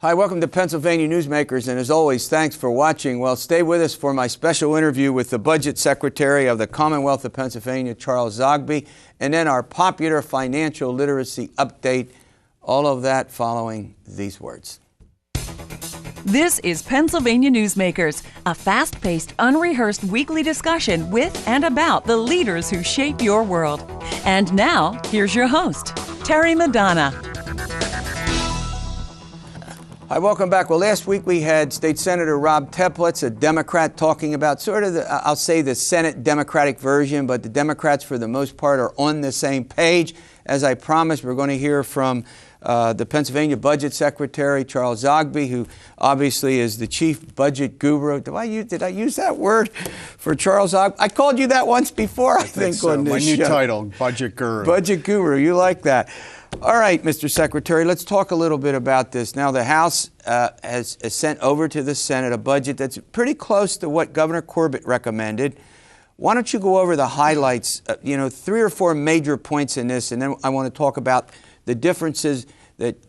Hi, welcome to Pennsylvania Newsmakers, and as always, thanks for watching. Well, stay with us for my special interview with the Budget Secretary of the Commonwealth of Pennsylvania, Charles Zogby, and then our popular financial literacy update, all of that following these words. This is Pennsylvania Newsmakers, a fast-paced, unrehearsed weekly discussion with and about the leaders who shape your world. And now, here's your host, Terry Madonna. Hi, welcome back. Well, last week we had State Senator Rob Teplitz, a Democrat, talking about sort of I'll say the Senate Democratic version, but the Democrats for the most part are on the same page. As I promised, we're going to hear from the Pennsylvania Budget Secretary, Charles Zogby, who obviously is the chief budget guru. Did I use that word for Charles Zogby? I called you that once before, I think so. On this My new show. title, Budget Guru. Budget Guru, you like that. All right, Mr. Secretary, let's talk a little bit about this. Now, the House has sent over to the Senate a budget that's pretty close to what Governor Corbett recommended. Why don't you go over the highlights, 3 or 4 major points in this, and then I want to talk about the differences that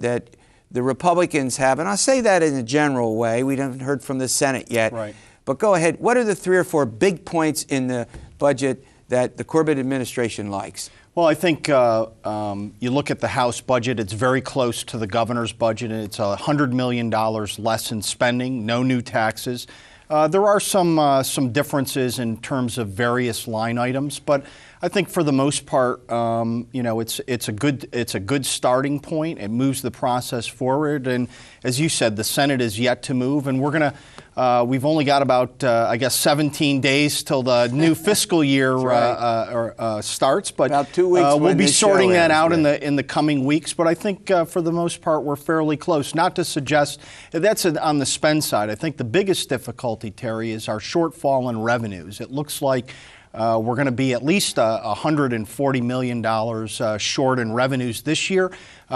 the Republicans have. And I'll say that in a general way. We haven't heard from the Senate yet. Right. But go ahead. What are the 3 or 4 big points in the budget that the Corbett administration likes? Well, I think you look at the House budget, it's very close to the governor's budget, and it's $100 million less in spending, no new taxes. There are some differences in terms of various line items, but I think for the most part, it's a good starting point. It moves the process forward, and as you said, the Senate is yet to move, and we've only got about 17 days till the new fiscal year starts. But about 2 weeks. We'll be sorting that out in the coming weeks. But I think for the most part, we're fairly close. Not to suggest that's on the spend side. I think the biggest difficulty, Terry, is our shortfall in revenues. It looks like we're going to be at least $140 million short in revenues this year.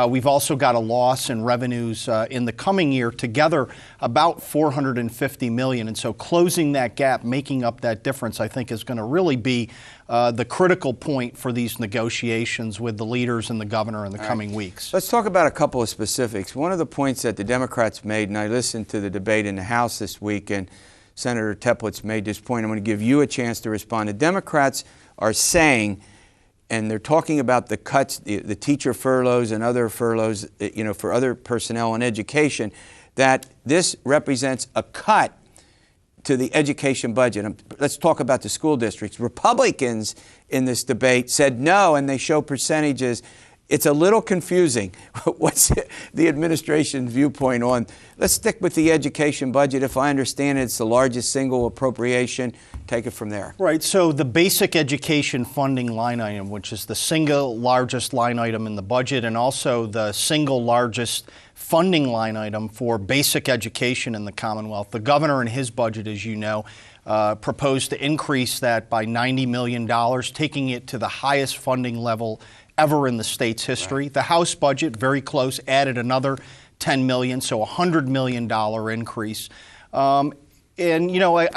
We've also got a loss in revenues in the coming year, together about $450 million. And so closing that gap, making up that difference, I think is going to really be the critical point for these negotiations with the leaders and the governor in the coming weeks. Let's talk about a couple of specifics. One of the points that the Democrats made, and I listened to the debate in the House this week, and Senator Teplitz made this point. I'm going to give you a chance to respond. The Democrats are saying, and they're talking about the cuts, the teacher furloughs and other furloughs, for other personnel in education, that this represents a cut to the education budget. Let's talk about the school districts. Republicans in this debate said no, and they show percentages. It's a little confusing. What's the administration's viewpoint on? Let's stick with the education budget. If I understand it, it's the largest single appropriation. Take it from there. Right. So the basic education funding line item, which is the single largest line item in the budget, and also the single largest funding line item for basic education in the Commonwealth. The governor in his budget, as you know, proposed to increase that by $90 million, taking it to the highest funding level ever in the state's history. Right. The House budget, very close, added another $10 million, so a $100 million increase. I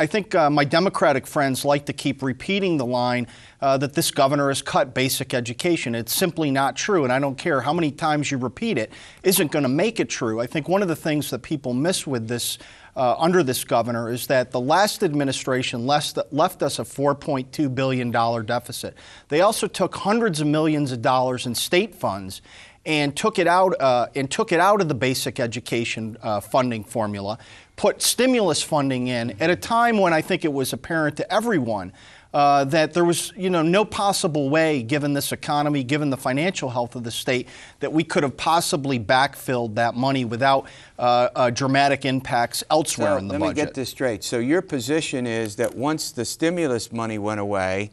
think my Democratic friends like to keep repeating the line that this governor has cut basic education. It's simply not true, and I don't care how many times you repeat it, isn't going to make it true. I think one of the things that people miss with this under this governor is that the last administration left us a $4.2 billion deficit. They also took hundreds of millions of dollars in state funds and took it out of the basic education funding formula, put stimulus funding in at a time when I think it was apparent to everyone that there was no possible way, given this economy, given the financial health of the state, that we could have possibly backfilled that money without dramatic impacts elsewhere in the budget. Let me get this straight. So your position is that once the stimulus money went away,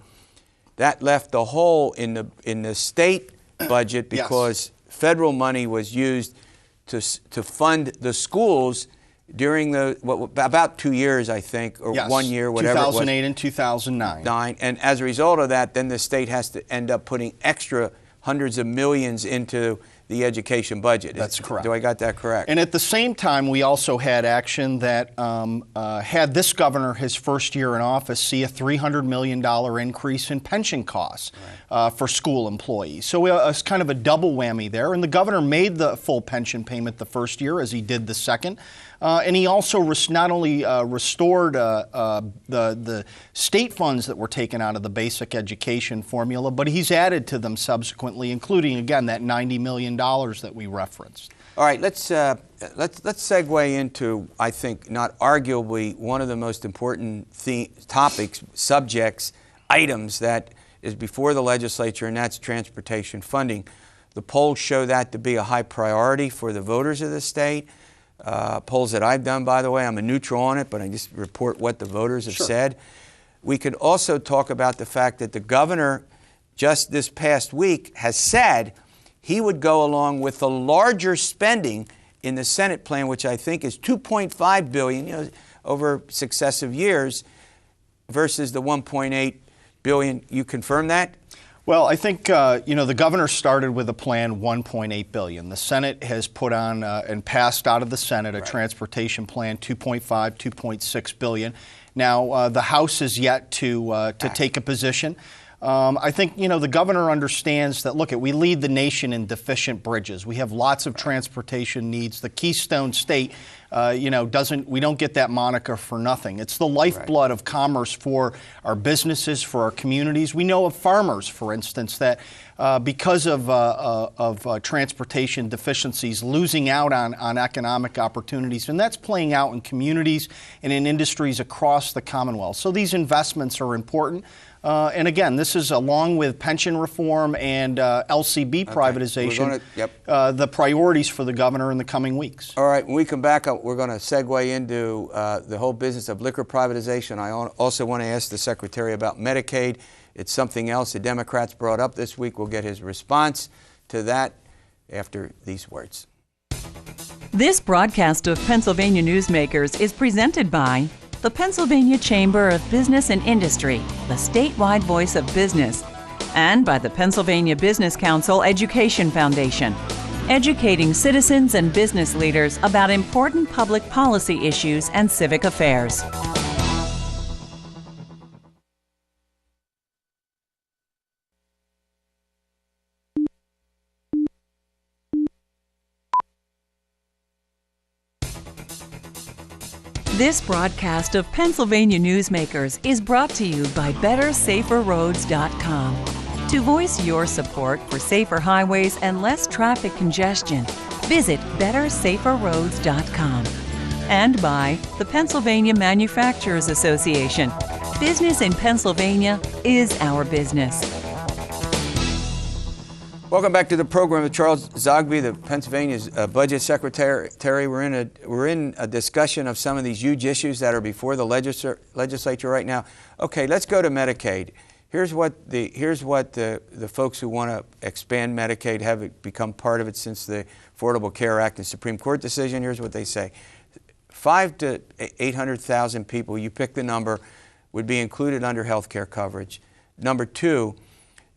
that left a hole in the state budget because federal money was used to fund the schools during about 2 years, I think, or 1 year, whatever 2008 and 2009. And as a result of that, then the state has to end up putting extra hundreds of millions into the education budget. That's correct. Do I got that correct? And at the same time, we also had action that had this governor, his first year in office, see a $300 million increase in pension costs for school employees. So it's kind of a double whammy there. And the governor made the full pension payment the first year, as he did the second. And he also not only restored the state funds that were taken out of the basic education formula, but he's added to them subsequently, including, again, that $90 million that we referenced. All right, let's segue into, I think, not arguably one of the most important topics, subjects, items that is before the legislature, and that's transportation funding. The polls show that to be a high priority for the voters of the state. Polls that I've done, by the way, I'm a neutral on it, but I just report what the voters have said. We could also talk about the fact that the governor just this past week has said he would go along with the larger spending in the Senate plan, which I think is $2.5 billion, over successive years, versus the $1.8 billion. You confirm that? Well, I think, the governor started with a plan $1.8 billion. The Senate has put on and passed out of the Senate a transportation plan, $2.5, $2.6 billion. Now, the House is yet to take a position. I think, the governor understands that, look, we lead the nation in deficient bridges. We have lots of transportation needs. The Keystone State, we don't get that moniker for nothing. It's the lifeblood of commerce for our businesses, for our communities. We know of farmers, for instance, that because of transportation deficiencies, losing out on economic opportunities, and that's playing out in communities and in industries across the Commonwealth. So these investments are important. And again, this is along with pension reform and LCB privatization, the priorities for the governor in the coming weeks. All right, when we come back, we're going to segue into the whole business of liquor privatization. I also want to ask the Secretary about Medicaid. It's something else the Democrats brought up this week. We'll get his response to that after these words. This broadcast of Pennsylvania Newsmakers is presented by the Pennsylvania Chamber of Business and Industry, the statewide voice of business, and by the Pennsylvania Business Council Education Foundation, educating citizens and business leaders about important public policy issues and civic affairs. This broadcast of Pennsylvania Newsmakers is brought to you by BetterSaferRoads.com. To voice your support for safer highways and less traffic congestion, visit BetterSaferRoads.com. And by the Pennsylvania Manufacturers Association. Business in Pennsylvania is our business. Welcome back to the program with Charles Zogby, the Pennsylvania's Budget Secretary. Terry, we're in a discussion of some of these huge issues that are before the legislature right now. Okay, let's go to Medicaid. Here's what the folks who want to expand Medicaid have it become part of it since the Affordable Care Act and Supreme Court decision. Here's what they say: 500,000 to 800,000 people, you pick the number, would be included under health care coverage. Number two,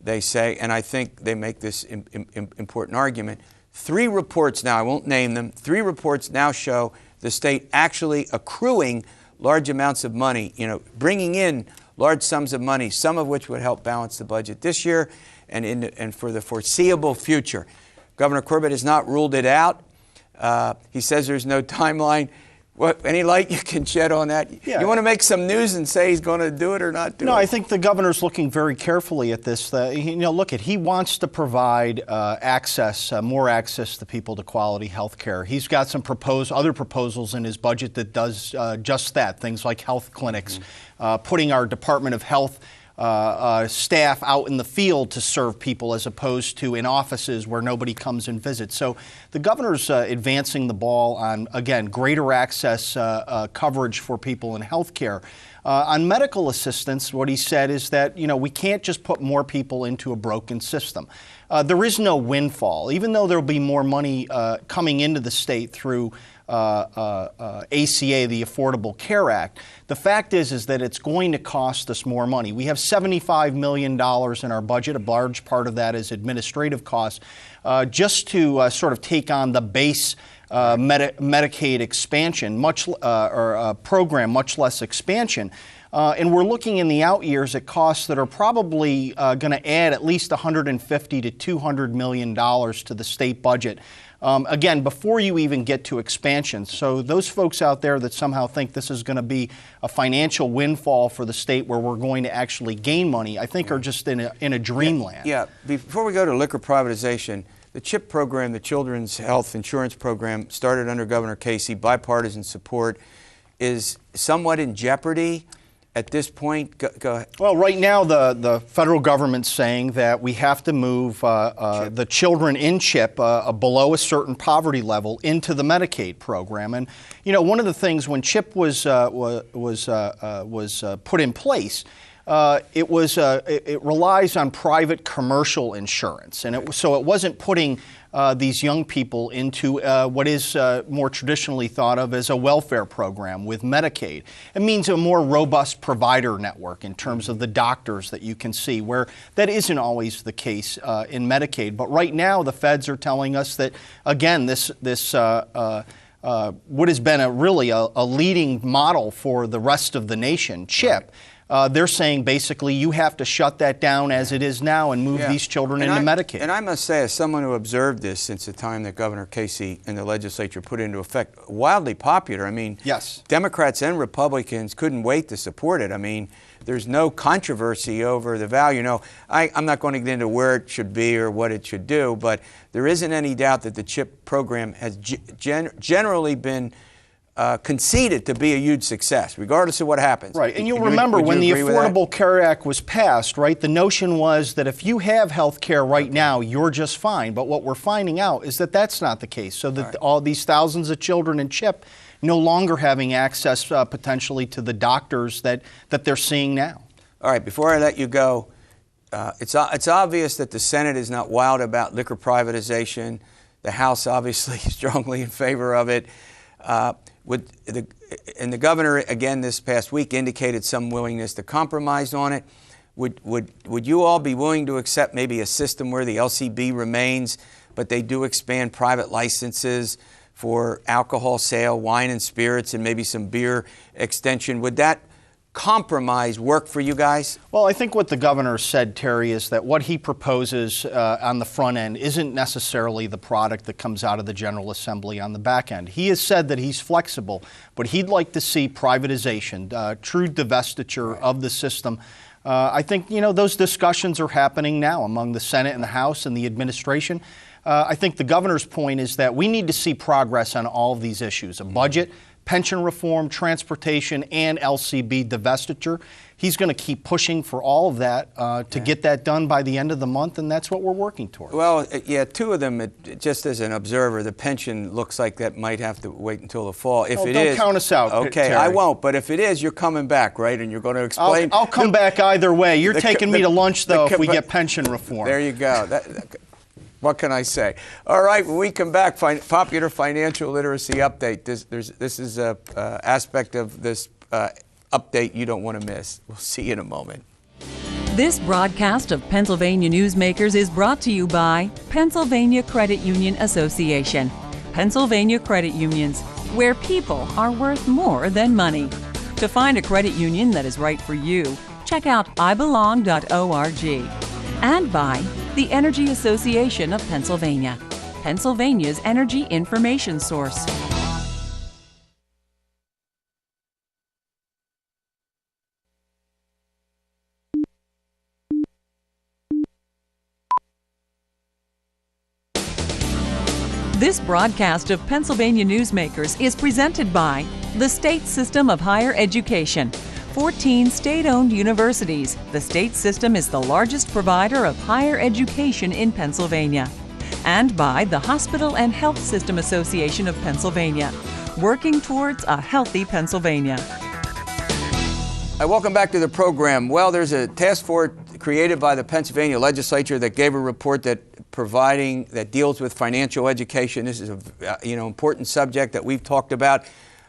they say, and I think they make this important argument, 3 reports now, I won't name them, 3 reports now show the state actually accruing large amounts of money, bringing in large sums of money, some of which would help balance the budget this year and for the foreseeable future. Governor Corbett has not ruled it out. He says there's no timeline. Any light you can shed on that? Yeah. You want to make some news and say he's going to do it or not do it? No, I think the governor's looking very carefully at this. He wants to provide more access to people to quality health care. He's got some other proposals in his budget that does just that, things like health clinics, putting our Department of Health staff out in the field to serve people as opposed to in offices where nobody comes and visits. So the governor's advancing the ball on, again, greater access coverage for people in health care. On medical assistance, what he said is that, we can't just put more people into a broken system. There is no windfall. Even though there will be more money coming into the state through ACA, the Affordable Care Act, the fact is that it's going to cost us more money. We have $75 million in our budget. A large part of that is administrative costs. just to sort of take on the base Medicaid expansion, program, much less expansion. And we're looking in the out years at costs that are probably going to add at least $150 to $200 million to the state budget. Again, before you even get to expansion. So those folks out there that somehow think this is going to be a financial windfall for the state where we're going to actually gain money, I think are just in a dreamland. Yeah. Before we go to liquor privatization, the CHIP program, the Children's Health Insurance Program, started under Governor Casey, bipartisan support, is somewhat in jeopardy at this point. Go ahead. Well, right now the federal government's saying that we have to move the children in CHIP below a certain poverty level into the Medicaid program. And you know, one of the things when CHIP was put in place, it relies on private commercial insurance, and so it wasn't putting these young people into what is more traditionally thought of as a welfare program with Medicaid. It means a more robust provider network in terms of the doctors that you can see, where that isn't always the case in Medicaid. But right now, the feds are telling us that, again, this what has been really a leading model for the rest of the nation, CHIP. They're saying basically you have to shut that down as it is now and move these children into Medicaid. And I must say, as someone who observed this since the time that Governor Casey and the legislature put it into effect, wildly popular. I mean, yes, Democrats and Republicans couldn't wait to support it. I mean, there's no controversy over the value. No, I'm not going to get into where it should be or what it should do, but there isn't any doubt that the CHIP program has generally been conceded to be a huge success, regardless of what happens. Right, and you'll remember when the Affordable Care Act was passed, right, the notion was that if you have health care right now, you're just fine. But what we're finding out is that that's not the case. So that all these thousands of children in CHIP no longer having access potentially to the doctors that they're seeing now. All right, before I let you go, it's obvious that the Senate is not wild about liquor privatization. The House obviously strongly in favor of it. And the governor, again, this past week indicated some willingness to compromise on it. Would you all be willing to accept maybe a system where the LCB remains, but they do expand private licenses for alcohol sale, wine and spirits, and maybe some beer extension? Would that compromise work for you guys? Well, I think what the governor said, Terry, is that what he proposes on the front end isn't necessarily the product that comes out of the General Assembly on the back end. He has said that he's flexible, but he'd like to see privatization, true divestiture of the system. I think, you know, those discussions are happening now among the Senate and the House and the administration. I think the governor's point is that we need to see progress on all of these issues, a budget, pension reform, transportation, and LCB divestiture. He's going to keep pushing for all of that to get that done by the end of the month, and that's what we're working towards. Well, yeah, two of them, just as an observer, the pension looks like that might have to wait until the fall. If it don't is, count us out, okay, Terry. I won't, but if it is, you're coming back, right? And you're going to explain. I'll come back either way. You're taking me to lunch, though, if we get pension reform. There you go. What can I say? All right, when we come back, popular financial literacy update. This is an aspect of this update you don't want to miss. We'll see you in a moment. This broadcast of Pennsylvania Newsmakers is brought to you by Pennsylvania Credit Union Association. Pennsylvania Credit Unions, where people are worth more than money. To find a credit union that is right for you, check out ibelong.org. And by the Energy Association of Pennsylvania, Pennsylvania's energy information source. This broadcast of Pennsylvania Newsmakers is presented by the State System of Higher Education. 14 state-owned universities. The state system is the largest provider of higher education in Pennsylvania. And by the Hospital and Health System Association of Pennsylvania, working towards a healthy Pennsylvania. Welcome back to the program. Well, there's a task force created by the Pennsylvania legislature that gave a report that deals with financial education. This is a important subject that we've talked about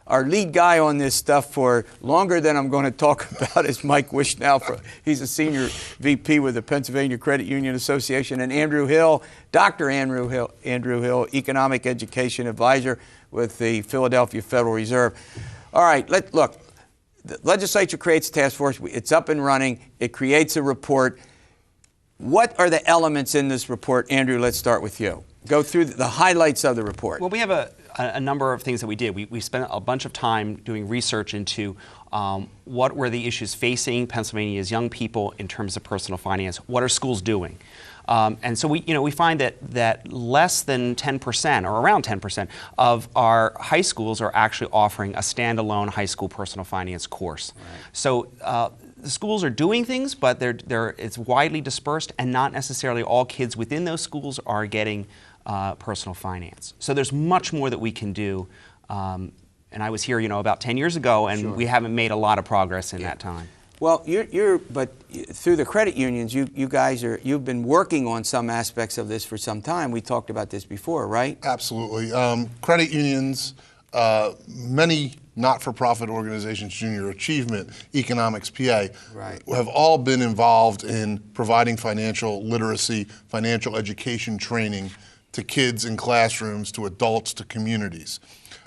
Our lead guy on this stuff for longer than I'm going to talk about is Mike Wishnow. He's a senior VP with the Pennsylvania Credit Union Association, and Andrew Hill, Dr. Andrew Hill, Economic Education Advisor with the Philadelphia Federal Reserve. All right, look, the legislature creates a task force. It's up and running. It creates a report. What are the elements in this report? Andrew, let's start with you. Go through the highlights of the report. Well, we have a number of things that we did. We spent a bunch of time doing research into what were the issues facing Pennsylvania's young people in terms of personal finance. What are schools doing? And so we find that less than 10% or around 10% of our high schools are actually offering a standalone high school personal finance course. Right. So the schools are doing things, but it's widely dispersed, and not necessarily all kids within those schools are getting personal finance. So there's much more that we can do. And I was here, about 10 years ago, and we haven't made a lot of progress in that time. Well, but through the credit unions, you've been working on some aspects of this for some time. We talked about this before, right? Absolutely. Credit unions, many not-for-profit organizations, Junior Achievement, Economics PA, have all been involved in providing financial literacy, financial education training to kids in classrooms, to adults, to communities.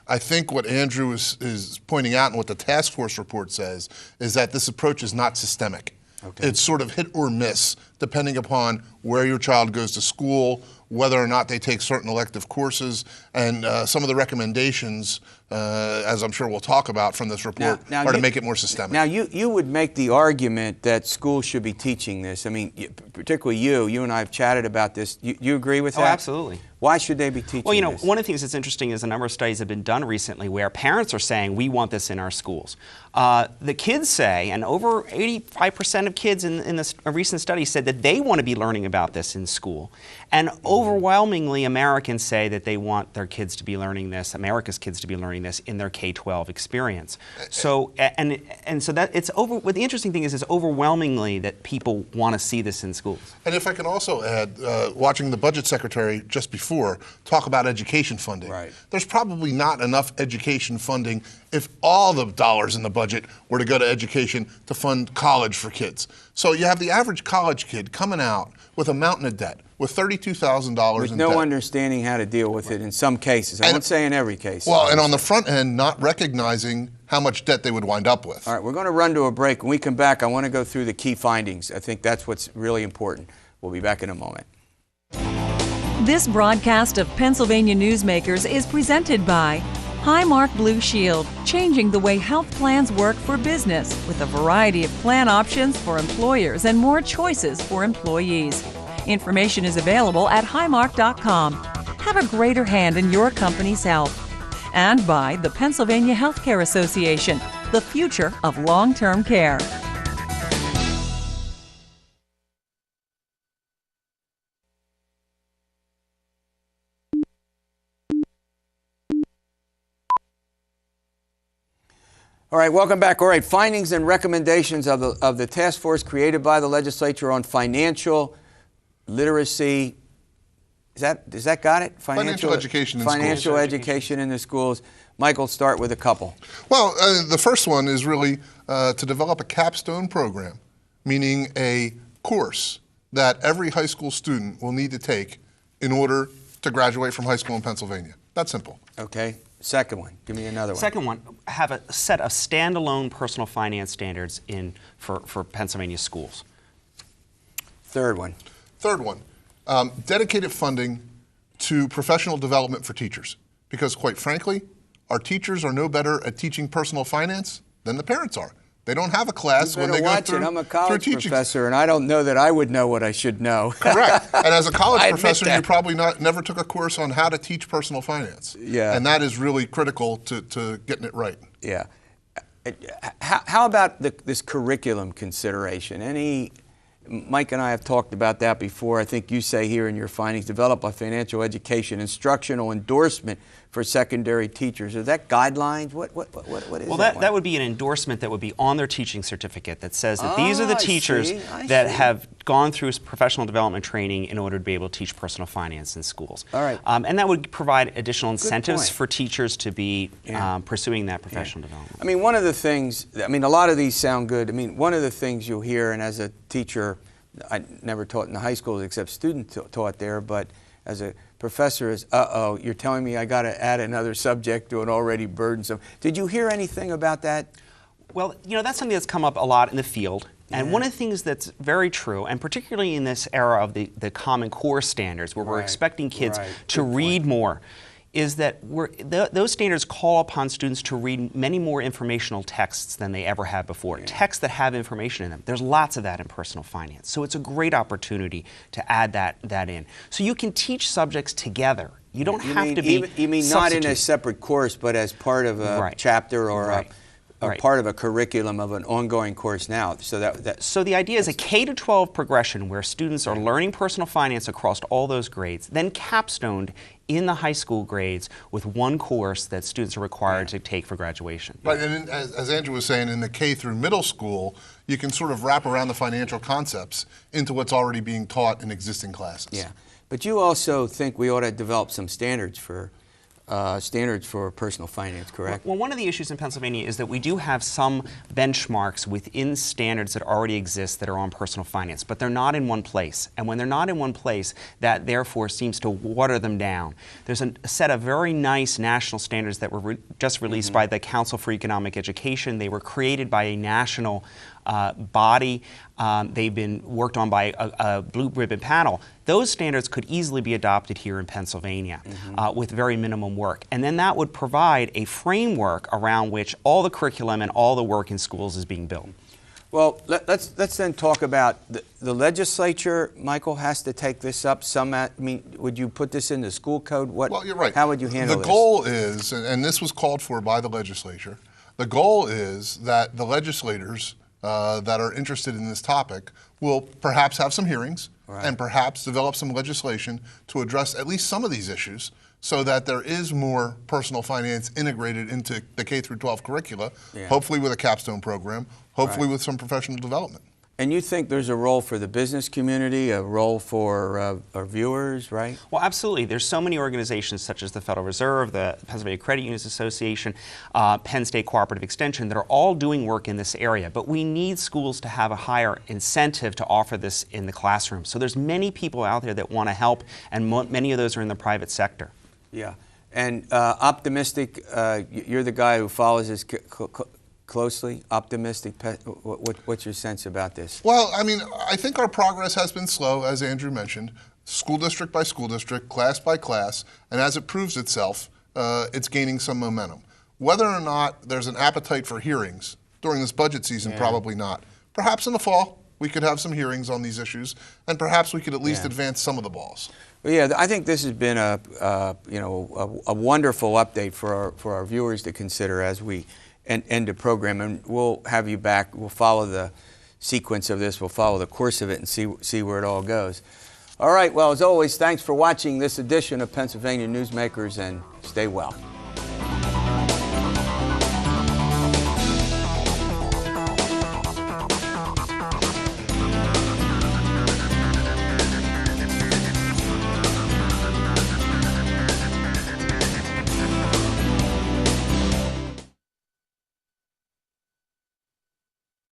I think what Andrew is pointing out and what the task force report says is that this approach is not systemic. Okay. It's sort of hit or miss depending upon where your child goes to school, whether or not they take certain elective courses, and some of the recommendations, as I'm sure we'll talk about from this report, are to make it more systemic. Now, you would make the argument that schools should be teaching this. I mean, particularly you and I have chatted about this. You agree with that? Oh, absolutely. Why should they be teaching this? One of the things that's interesting is a number of studies have been done recently where parents are saying, we want this in our schools. The kids say, and over 85% of kids in a recent study said that they want to be learning about this in school. And overwhelmingly, Americans say that they want their kids to be learning this, America's kids to be learning this in their K-12 experience. So, and so that it's what the interesting thing is overwhelmingly that people want to see this in schools. And if I can also add, watching the budget secretary just before talk about education funding. Right. There's probably not enough education funding if all the dollars in the budget were to go to education to fund college for kids. So you have the average college kid coming out with a mountain of debt, with $32,000 in debt. With no understanding how to deal with it in some cases. I won't say in every case. Well, and on the front end, not recognizing how much debt they would wind up with. All right, we're going to run to a break. When we come back, I want to go through the key findings. I think that's what's really important. We'll be back in a moment. This broadcast of Pennsylvania Newsmakers is presented by Highmark Blue Shield, changing the way health plans work for business with a variety of plan options for employers and more choices for employees. Information is available at highmark.com. Have a greater hand in your company's health. And by the Pennsylvania Healthcare Association, the future of long-term care. All right, welcome back. All right, findings and recommendations of the task force created by the legislature on financial literacy. Does that got it? Financial education in financial schools. Education in the schools. Michael, start with a couple. Well, the first one is really to develop a capstone program, meaning a course that every high school student will need to take in order to graduate from high school in Pennsylvania. That's simple. Okay. Second one. Give me another one. Second one, have a set of standalone personal finance standards for Pennsylvania schools. Third one. Third one, dedicated funding to professional development for teachers. Because quite frankly, our teachers are no better at teaching personal finance than the parents are. They don't have a class when they go through. I'm a college professor, and I don't know that I would know what I should know. Correct. And as a college professor, you probably never took a course on how to teach personal finance. Yeah. And that is really critical to getting it right. Yeah. How about this curriculum consideration? Mike and I have talked about that before. I think you say here in your findings, develop a financial education instructional endorsement for secondary teachers. Are that guidelines? What is well, that? that would be an endorsement that would be on their teaching certificate that says that these are the teachers I that see. have gone through professional development training in order to be able to teach personal finance in schools. All right. And that would provide additional incentives point. for teachers to be Yeah. pursuing that professional development. I mean, one of the things, I mean, a lot of these sound good. I mean, one of the things you'll hear, and as a teacher, I never taught in the high schools except student taught there, but as a professor is, uh-oh, you're telling me I got to add another subject to an already burdensome. Did you hear anything about that? Well, you know, that's something that's come up a lot in the field. And one of the things that's very true, and particularly in this era of the Common Core standards, where we're expecting kids to read more, is that those standards call upon students to read many more informational texts than they ever have before. Texts that have information in them. There's lots of that in personal finance. So it's a great opportunity to add that in. So you can teach subjects together. You don't have to be You mean not in a separate course, but as part of a chapter or part of a curriculum of an ongoing course now. So the idea is a K-12 progression where students are learning personal finance across all those grades, then capstoned in the high school grades with one course that students are required to take for graduation. Right, and as Andrew was saying, in the K through middle school, you can sort of wrap around the financial concepts into what's already being taught in existing classes. Yeah, but you also think we ought to develop some standards for personal finance, correct? Well, one of the issues in Pennsylvania is that we do have some benchmarks within standards that already exist that are on personal finance, but they're not in one place. And when they're not in one place, that therefore seems to water them down. There's a set of very nice national standards that were just released by the Council for Economic Education. They were created by a national body. They've been worked on by a blue ribbon panel. Those standards could easily be adopted here in Pennsylvania with very minimum work. And then that would provide a framework around which all the curriculum and all the work in schools is being built. Well, let's then talk about the legislature. Michael has to take this up. Would you put this in the school code? Well, you're right. How would you handle this? The goal is, and this was called for by the legislature, the goal is that the legislators that are interested in this topic will perhaps have some hearings and perhaps develop some legislation to address at least some of these issues so that there is more personal finance integrated into the K through 12 curricula, hopefully with a capstone program, hopefully with some professional development. And you think there's a role for the business community, a role for our viewers, right? Well, absolutely. There's so many organizations such as the Federal Reserve, the Pennsylvania Credit Unions Association, Penn State Cooperative Extension that are all doing work in this area. But we need schools to have a higher incentive to offer this in the classroom. So there's many people out there that want to help, and many of those are in the private sector. Yeah. And optimistic, you're the guy who follows this closely, optimistic. What's your sense about this? Well, I mean, I think our progress has been slow, as Andrew mentioned, school district by school district, class by class, and as it proves itself, it's gaining some momentum. Whether or not there's an appetite for hearings during this budget season, probably not. Perhaps in the fall, we could have some hearings on these issues, and perhaps we could at least advance some of the balls. Well, yeah, I think this has been a wonderful update for our viewers to consider as we end the program, and we'll have you back. We'll follow the sequence of this. We'll follow the course of it and see where it all goes. All right. Well, as always, thanks for watching this edition of Pennsylvania Newsmakers, and stay well.